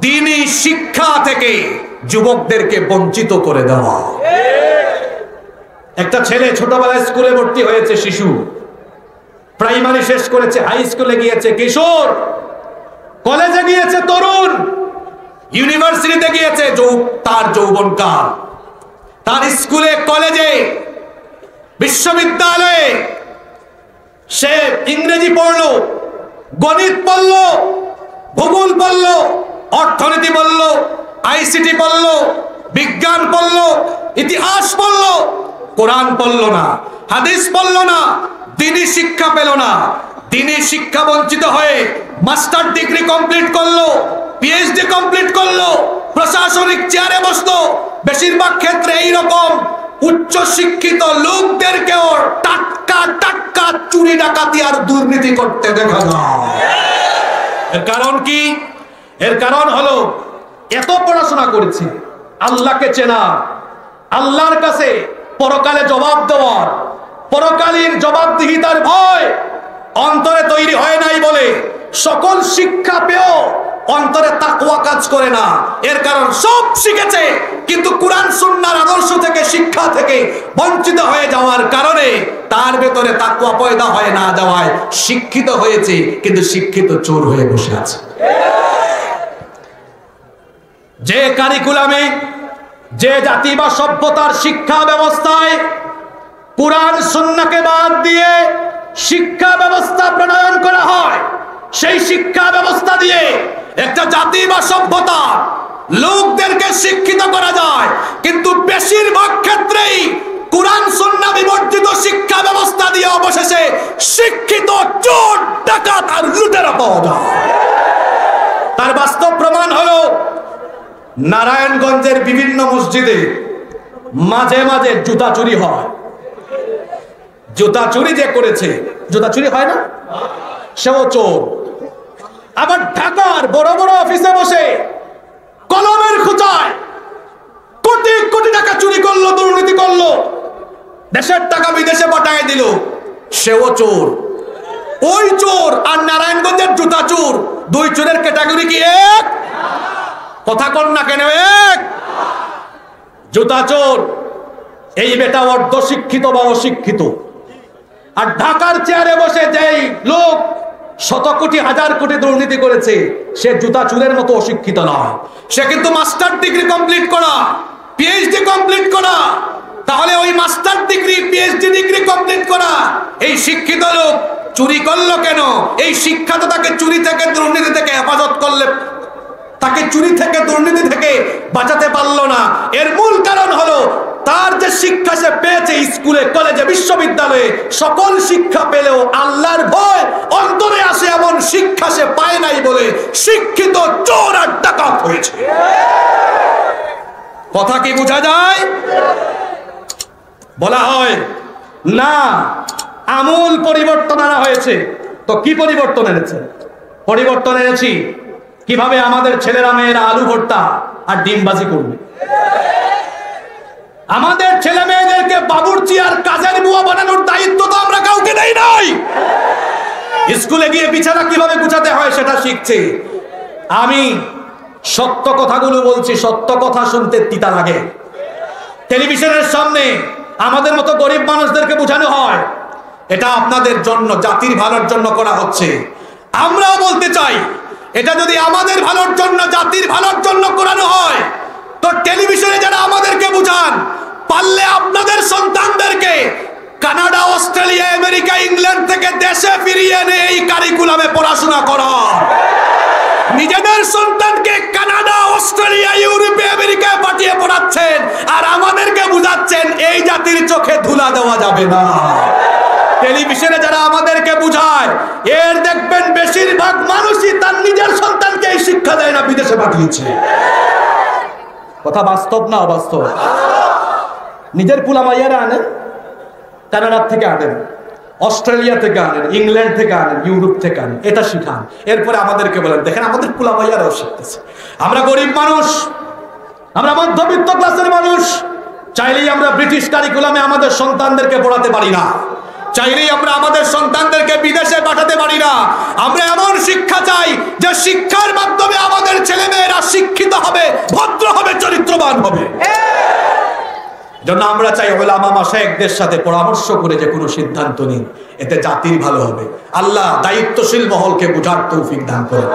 দ্বীনি শিক্ষা থেকে যুবকদেরকে বঞ্চিত করে দেওয়া। একটা ছেলে ছোটবেলায় স্কুলে ভর্তি হয়েছে, শিশু, প্রাইমারি শেষ করেছে, হাই স্কুলে গিয়েছে কিশোর, কলেজে গিয়েছে তরুণ, ইউনিভার্সিটিতে গিয়েছে তার যৌবনকাল। তার স্কুলে, কলেজে, বিশ্ববিদ্যালয়ে সে ইংরেজি পড়লো, গণিত পড়লো, ভূগোল পড়লো, অর্থনীতি পড়লো, আইসিটি পড়লো, বিজ্ঞান পড়লো, ইতিহাস পড়লো, কোরআন পড়লো না, হাদিস পড়লো না, দ্বীনি শিক্ষা পেল না। দ্বীনি শিক্ষা বঞ্চিত হয়ে মাস্টার ডিগ্রি কমপ্লিট করলো, পিএইচডি কমপ্লিট করলো, প্রশাসনিক চেয়ারে বসলো। বেশিরভাগ ক্ষেত্রে এইরকম উচ্চ শিক্ষিত লোকদেরকেও টাটকা টাটকা চুরি ডাকাতি আর দুর্নীতি করতে দেখা যায়। এর কারণ কি? এর কারণ হলো এত পড়াশোনা করেছে, আল্লাহকে চেনা, আল্লাহর কাছে পরকালে জবাব দেওয়ার, পরকালীন জবাবদিহিতার ভয় অন্তরে তৈরি হয় নাই বলে সকল শিক্ষা পেয়েও অন্তরে তাকওয়া কাজ করে না। এর কারণ সব শিখেছে কিন্তু কুরআন সুন্নাহর আদর্শ থেকে, শিক্ষা থেকে বঞ্চিত হয়ে যাওয়ার কারণে তার ভেতরে তাকওয়া পয়দা হয়ে না যাওয়ায় শিক্ষিত হয়েছে কিন্তু শিক্ষিত চোর হয়ে বসে আছে। যে কারিকুলামে, যে জাতি বা সভ্যতার শিক্ষা ব্যবস্থায় কুরআন সুন্নাহকে বাদ দিয়ে শিক্ষা ব্যবস্থা প্রণয়ন করা হয়, সেই শিক্ষা ব্যবস্থা দিয়ে একটা জাতি বা সভ্যতা লোকদেরকে শিক্ষিত করা যায়। কিন্তু বেশিরভাগ ক্ষেত্রেই কুরআন সুন্নাহ বিবর্জিত শিক্ষা ব্যবস্থা দিয়ে অবশেষে শিক্ষিত চোর, ডাকাত আর লুটেরা পাওয়া যায়। তার বাস্তব প্রমাণ হলো নারায়ণগঞ্জের বিভিন্ন মসজিদে মাঝে মাঝে জুতা চুরি হয়। জুতা চুরি যে করেছে, জুতা চুরি হয় না, সেও চোর। আবার ঢাকার বড় বড় অফিসে বসে কলমের খোঁচায় কোটি কোটি টাকা চুরি করলো, দুর্নীতি করলো, দেশের টাকা বিদেশে পাঠায় দিল, সেও চোর। ওই চোর আর নারায়ণগঞ্জের জুতা চোর, দুই চোরের ক্যাটাগরি কি এক? কথা কন না কেন এক? জুতা চোর এই বেটা অর্ধ শিক্ষিত বা অশিক্ষিত। আর ঢাকার চেয়ারে বসে যেই লোক শত কোটি হাজার কোটি দুর্নীতি করেছে, সে জুতা চুরের মতো অশিক্ষিত নয়। সে কিন্তু মাস্টার ডিগ্রি কমপ্লিট করা, পিএইচডি কমপ্লিট করা। তাহলে ওই master degree, PhD degree complete করা এই শিক্ষিত লোক চুরি করলো কেন? এই শিক্ষা তো তাকে চুরি থেকে, দুর্নীতি থেকে হেফাজত করলে, তাকে চুরি থেকে, দুর্নীতি থেকে বাঁচাতে পারলো না। এর মূল কারণ হলো তার যে শিক্ষা সে পেয়েছে স্কুলে, কলেজে, বিশ্ববিদ্যালয়ে, সকল শিক্ষা পেলেও আল্লাহর ভয় অন্তরে আসে এমন শিক্ষা সে পায় নাই বলে শিক্ষিত চোর আর ডাকাত হয়েছে। কথা কি বোঝা যায়? বলা হয় না আমূল পরিবর্তন আনা হয়েছে। তো কি পরিবর্তন এনেছে? পরিবর্তন এনেছি কিভাবে আমাদের ছেলেরা মেয়েরা আলু ভর্তা আর ডিমবাজি করবে। আমাদের ছেলে মেয়েদেরকে বাবুর্চি আর কাজের বুয়া বানানোর দায়িত্ব তো আমরা কাউকে দেই নাই। স্কুলে গিয়ে বিছানা কিভাবে গুছাতে হয় সেটা শিখছে। আমি সত্য কথাগুলো বলছি, সত্য কথা শুনতে তিতা লাগে। টেলিভিশনের সামনে আমাদের মতো গরিব মানুষদেরকে বোঝানো হয় এটা আপনাদের জন্য, জাতির ভালোর জন্য করা হচ্ছে। আমরাও বলতে চাই এটা যদি আমাদের ভালোর জন্য, জাতির ভালোর জন্য করানো হয় তো টেলিভিশনে যারা আমাদেরকে বুঝান, পারলে আপনাদের সন্তানদেরকে কানাডা, অস্ট্রেলিয়া, আমেরিকা, ইংল্যান্ড থেকে দেশে ফিরিয়ে এনে এই কারিকুলামে পড়াশোনা করা। নিজেদের সন্তানকে কানাডা, অস্ট্রেলিয়া, ইউরোপে, আমেরিকায় পাঠিয়ে পড়াচ্ছেন আর আমাদেরকে বুঝাচ্ছেন এই জাতির চোখে ধুলা দেওয়া যাবে না। টেলিভিশনে যারা আমাদেরকে বুঝায় এর দেখবেন বেশিরভাগ মানুষই তার নিজের সন্তানকে এই শিক্ষা দেয় না, বিদেশে পাঠিয়েছে। কথা বাস্তব না অবাস্তব? নিজের পুলা মাইয়ারা আনেন, কানাডার থেকে আনেন, অস্ট্রেলিয়া থেকে আনেন, ইংল্যান্ড থেকে আনেন, ইউরোপ থেকে আনেন, এটা শিখান। এরপরে আমাদেরকে বলেন দেখেন আমাদের পুলা মাইয়ারাও শিখতেছে। আমরা গরিব মানুষ, আমরা মধ্যবিত্ত ক্লাসের মানুষ, চাইলেই আমরা ব্রিটিশ কারিকুলামে আমাদের সন্তানদেরকে পড়াতে পারি না, চাইলেই আমরা আমাদের সন্তানদেরকে বিদেশে পাঠাতে পারি না। আমরা এমন শিক্ষা চাই যে শিক্ষার মাধ্যমে আমাদের ছেলে মেয়েরা কল্যাণ হবে। জন্য আমরা চাই উলামা মাশায়েখদের সাথে পরামর্শ করে যে কোনো সিদ্ধান্ত নিন, এতে জাতির ভালো হবে। আল্লাহ দায়িত্বশীল মহলকে বুঝার তৌফিক দান করেন।